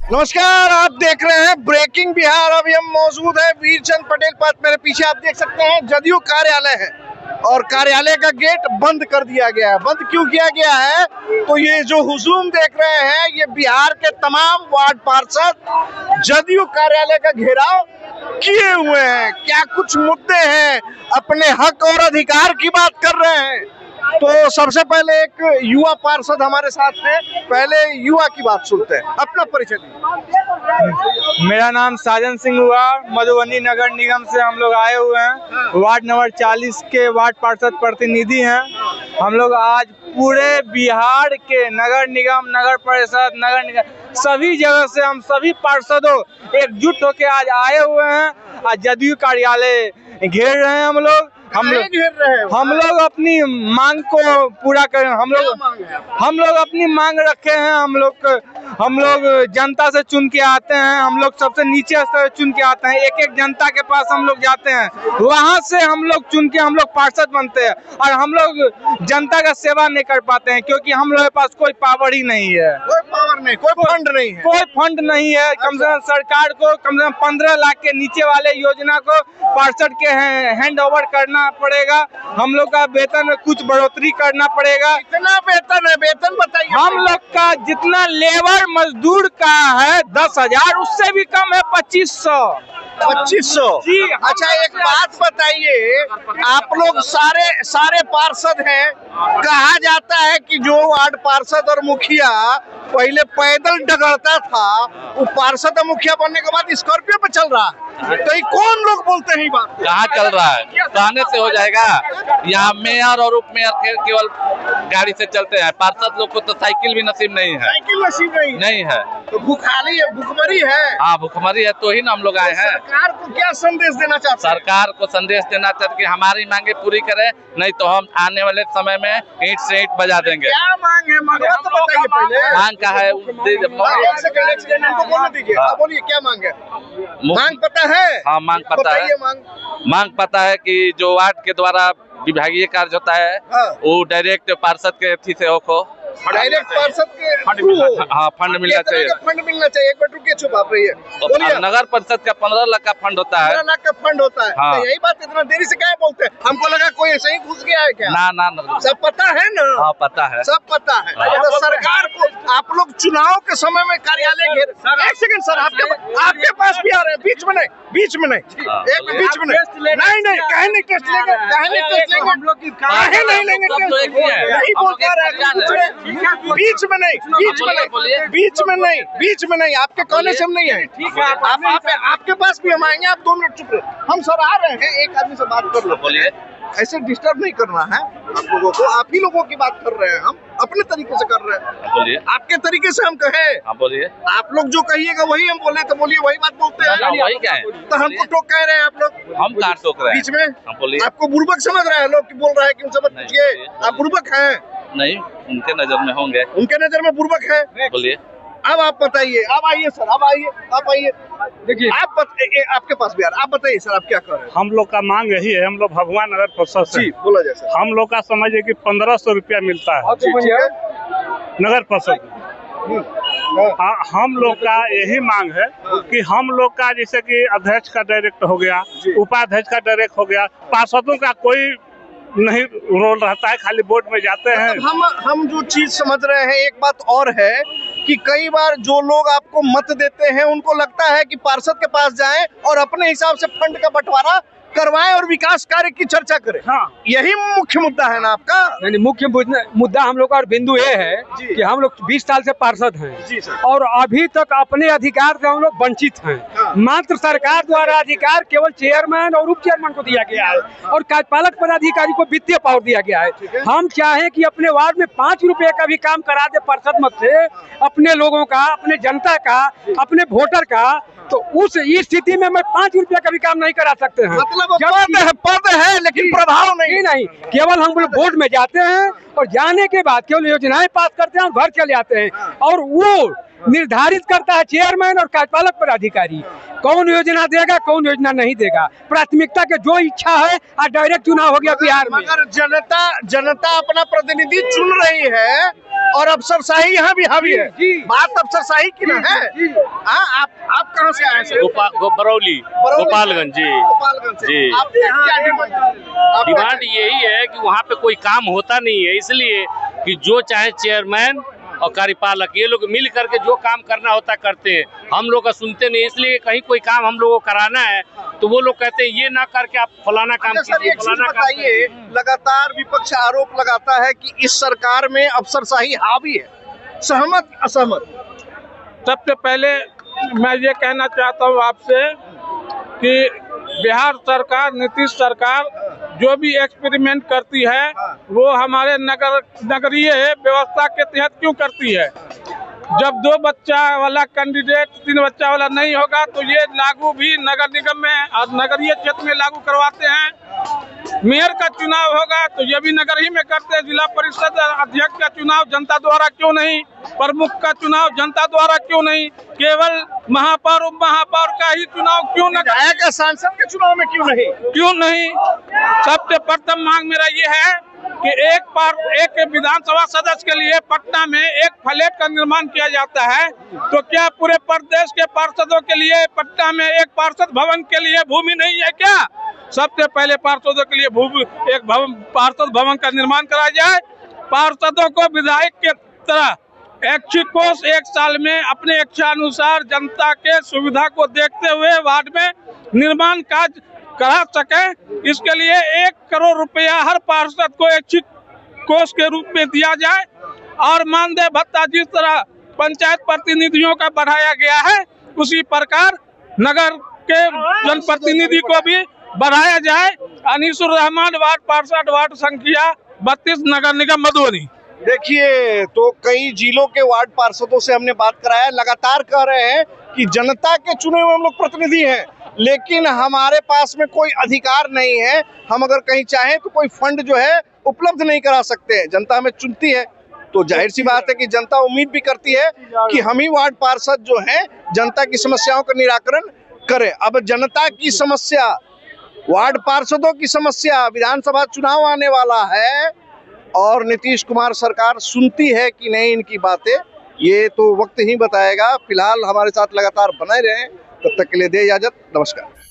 नमस्कार, आप देख रहे हैं ब्रेकिंग बिहार। अभी हम मौजूद है वीरचंद पटेल पार्क। मेरे पीछे आप देख सकते हैं जदयू कार्यालय है और कार्यालय का गेट बंद कर दिया गया है। बंद क्यों किया गया है? तो ये जो हुजूम देख रहे हैं, ये बिहार के तमाम वार्ड पार्षद जदयू कार्यालय का घेराव किए हुए हैं। क्या कुछ मुद्दे हैं, अपने हक और अधिकार की बात कर रहे हैं। तो सबसे पहले एक युवा पार्षद हमारे साथ है, पहले युवा की बात सुनते हैं। अपना परिचय दीजिए। मेरा नाम साजन सिंह हुआ, मधुबनी नगर निगम से हम लोग आए हुए हैं। वार्ड नंबर 40 के वार्ड पार्षद प्रतिनिधि हैं। हम लोग आज पूरे बिहार के नगर निगम, नगर परिषद, नगर निगम सभी जगह से हम सभी पार्षदों एकजुट होकर आज आए हुए हैं। आज जदयू कार्यालय घेर रहे हैं। हम लोग अपनी मांग को पूरा करें। हम लोग अपनी मांग रखे हैं। हम लोग जनता से चुन के आते हैं। हम लोग सबसे नीचे स्तर चुन के आते हैं। एक एक जनता के पास हम लोग जाते हैं, वहां से हम लोग चुन के हम लोग पार्षद बनते हैं। और हम लोग जनता का सेवा नहीं कर पाते हैं क्योंकि हम लोग के पास कोई पावर ही नहीं है। कोई पावर नहीं, कोई फंड नहीं है। कोई फंड नहीं है। कम से कम सरकार को कम से कम 15 लाख के नीचे वाले योजना को पार्षद के हैंड ओवर करना पड़ेगा। हम लोग का वेतन में कुछ बढ़ोतरी करना पड़ेगा। कितना वेतन है? वेतन बताइए। हम लोग का जितना लेबर मजदूर का है 10,000, उससे भी कम है 2500। 2500 जी। अच्छा, एक बात बताइए, आप लोग सारे पार्षद हैं। कहा जाता है कि जो वार्ड पार्षद और मुखिया पहले पैदल डगरता था, वो पार्षद और मुखिया बनने के बाद स्कॉर्पियो पे चल रहा है। तो ये कौन लोग बोलते हैं ये बात? कहाँ चल रहा है? कहने से हो जाएगा? यहाँ मेयर और उप मेयर केवल गाड़ी से चलते हैं। पार्षद लोग को तो साइकिल भी नसीब नहीं है। साइकिल नसीब नहीं है तो भुखमरी है, भुखमरी है। हाँ, भुखमरी है, तो ही ना हम लोग आए हैं। सरकार को क्या संदेश देना चाहते हैं? सरकार को संदेश देना चाहते कि हमारी मांगे पूरी करे, नहीं तो हम आने वाले समय में ईंट से ईंट बजा देंगे। क्या मांग है? मांगवा तो बताइए पहले। मांग का है एक सेकंड हमको बोलने दीजिए। हाँ, बोलिए क्या मांग है? मांग पता है? हाँ, मांग पता है। मांग पता है कि जो वार्ड के द्वारा विभागीय कार्य होता है, वो डायरेक्ट पार्षद के अथी से हो, डायरेक्ट पार्षद के फंड मिलना चाहिए। फंड मिलना चाहिए। एक मिनट रुकिए, चुप आप रहिए। बोलिए। नगर परिषद का 15 लाख का फंड होता है। 15 लाख का फंड होता है। हाँ। तो यही बात इतना देरी से क्या बोलते हैं? हमको लगा कोई ऐसे ही घुस गया है क्या? ना सब पता है ना? हाँ, पता है, सब पता है। तो सरकार को आप लोग चुनाव के समय में कार्यालय घेर। एक सेकंड सर, आपके पास भी आ रहे हैं। बीच में नहीं। बीच में नहीं। कहे नहीं टेस्ट लेंगे। कहे नहीं लेंगे टेस्ट। यही बोलता रहे। बीच में नहीं। आपके कहने से हम नहीं है। आपके पास भी हम आएंगे। आप 2 मिनट चुप रहे। हम सर आ रहे हैं, एक आदमी से बात कर लो। बोलिए। ऐसे डिस्टर्ब नहीं करना है आप लोगों को। आप ही लोगों की बात कर रहे हैं, हम अपने तरीके से कर रहे हैं। बोलिए। आपके तरीके से हम कहे। हाँ, बोलिए। आप लोग जो कहिएगा वही हम बोले, तो बोलिए वही बात बोलते हैं। वही क्या है? तो हमको टोक कह रहे हैं आप लोग। हम कहाँ टोक रहे हैं? बीच में हम बोलिए। आपको बुर्बक समझ रहे हैं लोग कि बोल रहे हैं कि उनसे मत पूछिए। आप बुर्बक हैं? नहीं, उनके नजर में होंगे। उनके नजर में बुर्बक है। बोलिए। अब आप बताइए। अब आइए सर, अब आइए। देखिए, आपके पास भी यार, आप बताइए सर, आप क्या कर रहे हैं? हम लोग का मांग यही है। हम लोग भभुआ नगर परिषद से। जी, बोला जाए सर। हम लोग का समझिए कि 1500 रुपया मिलता है नगर परिषद में। हम लोग का यही मांग है कि हम लोग का जैसे कि अध्यक्ष का डायरेक्ट हो गया, उपाध्यक्ष का डायरेक्ट हो गया, पार्षदों का कोई नहीं रोल रहता है, खाली बोर्ड में जाते हैं। हम जो चीज समझ रहे हैं, एक बात और है कि कई बार जो लोग आपको मत देते हैं, उनको लगता है कि पार्षद के पास जाएं और अपने हिसाब से फंड का बंटवारा करवाएं और विकास कार्य की चर्चा करें। हाँ, यही मुख्य मुद्दा है ना आपका? नहीं, मुख्य मुद्दा हम लोग का और बिंदु ये है कि हम लोग 20 साल से पार्षद हैं। जी सर। और अभी तक अपने अधिकार से हम लोग वंचित हैं। हाँ। मात्र सरकार द्वारा अधिकार केवल चेयरमैन और उप चेयरमैन को दिया गया है और कार्यपालक पदाधिकारी को वित्तीय पावर दिया गया है। हम चाहें कि अपने वार्ड में 5 रुपए का भी काम करा दे पार्षद मत से, अपने लोगों का, अपने जनता का, अपने वोटर का, तो उस स्थिति में मैं 5 रुपया का भी काम नहीं करा सकते हैं। मतलब पद है लेकिन प्रभाव नहीं। केवल हम लोग बोर्ड में जाते हैं और जाने के बाद केवल योजनाएं पास करते हैं और घर चले आते हैं। और वो निर्धारित करता है चेयरमैन और कार्यपालक पदाधिकारी कौन योजना देगा कौन योजना नहीं देगा। प्राथमिकता के जो इच्छा है आज डायरेक्ट चुनाव हो गया बिहार में। मगर जनता अपना प्रतिनिधि चुन रही है और अफसरशाही यहाँ भी हावी है। बात अफसरशाही की ना है। आप कहाँ से आए हैं? बरौली गोपालगंज जी। गोपालगंज से। जी। आपके क्या डिमांड यही है कि वहाँ पे कोई काम होता नहीं है, इसलिए कि जो चाहे चेयरमैन और कार्यपालक ये लोग मिल करके जो काम करना होता करते हैं, हम लोग का सुनते नहीं। इसलिए कहीं कोई काम हम लोगों को कराना है तो वो लोग कहते हैं ये ना करके आप फलाना काम कीजिए, फलाना काम बताइए। लगातार विपक्ष आरोप लगाता है कि इस सरकार में अफसरशाही हावी है, सहमत असहमत? सबसे पहले मैं ये कहना चाहता हूँ आपसे कि बिहार सरकार, नीतीश सरकार जो भी एक्सपेरिमेंट करती है वो हमारे नगरीय व्यवस्था के तहत क्यों करती है। जब 2 बच्चा वाला कैंडिडेट 3 बच्चा वाला नहीं होगा तो ये लागू भी नगर निगम में और नगरीय क्षेत्र में लागू करवाते हैं। मेयर का चुनाव होगा तो ये भी नगर ही में करते हैं। जिला परिषद अध्यक्ष का चुनाव जनता द्वारा क्यों नहीं, प्रमुख का चुनाव जनता द्वारा क्यों नहीं, केवल महापौर उप महापौर का ही चुनाव क्यों न विधायक सांसद के चुनाव में क्यों नहीं? सबसे प्रथम मांग मेरा ये है कि एक विधानसभा सदस्य के लिए पटना में एक फ्लैट का निर्माण किया जाता है तो क्या पूरे प्रदेश के पार्षदों के लिए पटना में एक पार्षद भवन के लिए भूमि नहीं है क्या? सबसे पहले पार्षदों के लिए पार्षद भवन का निर्माण कराया जाए। पार्षदों को विधायक के तरह ऐच्छिक कोष 1 साल में अपने इच्छा अनुसार जनता के सुविधा को देखते हुए वार्ड में निर्माण कार्य करा सके। इसके लिए 1 करोड़ रुपया हर पार्षद को ऐच्छिक कोष के रूप में दिया जाए और मानदेय भत्ता जिस तरह पंचायत प्रतिनिधियों का बढ़ाया गया है उसी प्रकार नगर के जनप्रतिनिधि को भी बढ़ाया जाए। अनीसुर रहमान वार्ड पार्षद वार्ड संख्या 32 नगर निगम मधुबनी। देखिए तो कई जिलों के वार्ड पार्षदों से हमने बात कराया, लगातार कह रहे हैं कि जनता के चुने हुए हम लोग प्रतिनिधि हैं लेकिन हमारे पास में कोई अधिकार नहीं है। हम अगर कहीं चाहें तो कोई फंड जो है उपलब्ध नहीं करा सकते हैं। जनता हमें चुनती है तो जाहिर सी बात है कि जनता उम्मीद भी करती है कि हम ही वार्ड पार्षद जो हैं जनता की समस्याओं का निराकरण करें। अब जनता की समस्या, वार्ड पार्षदों की समस्या, विधानसभा चुनाव आने वाला है और नीतीश कुमार सरकार सुनती है कि नहीं इनकी बातें, ये तो वक्त ही बताएगा। फिलहाल हमारे साथ लगातार बने रहें, तब तक के लिए दे इजाजत, नमस्कार।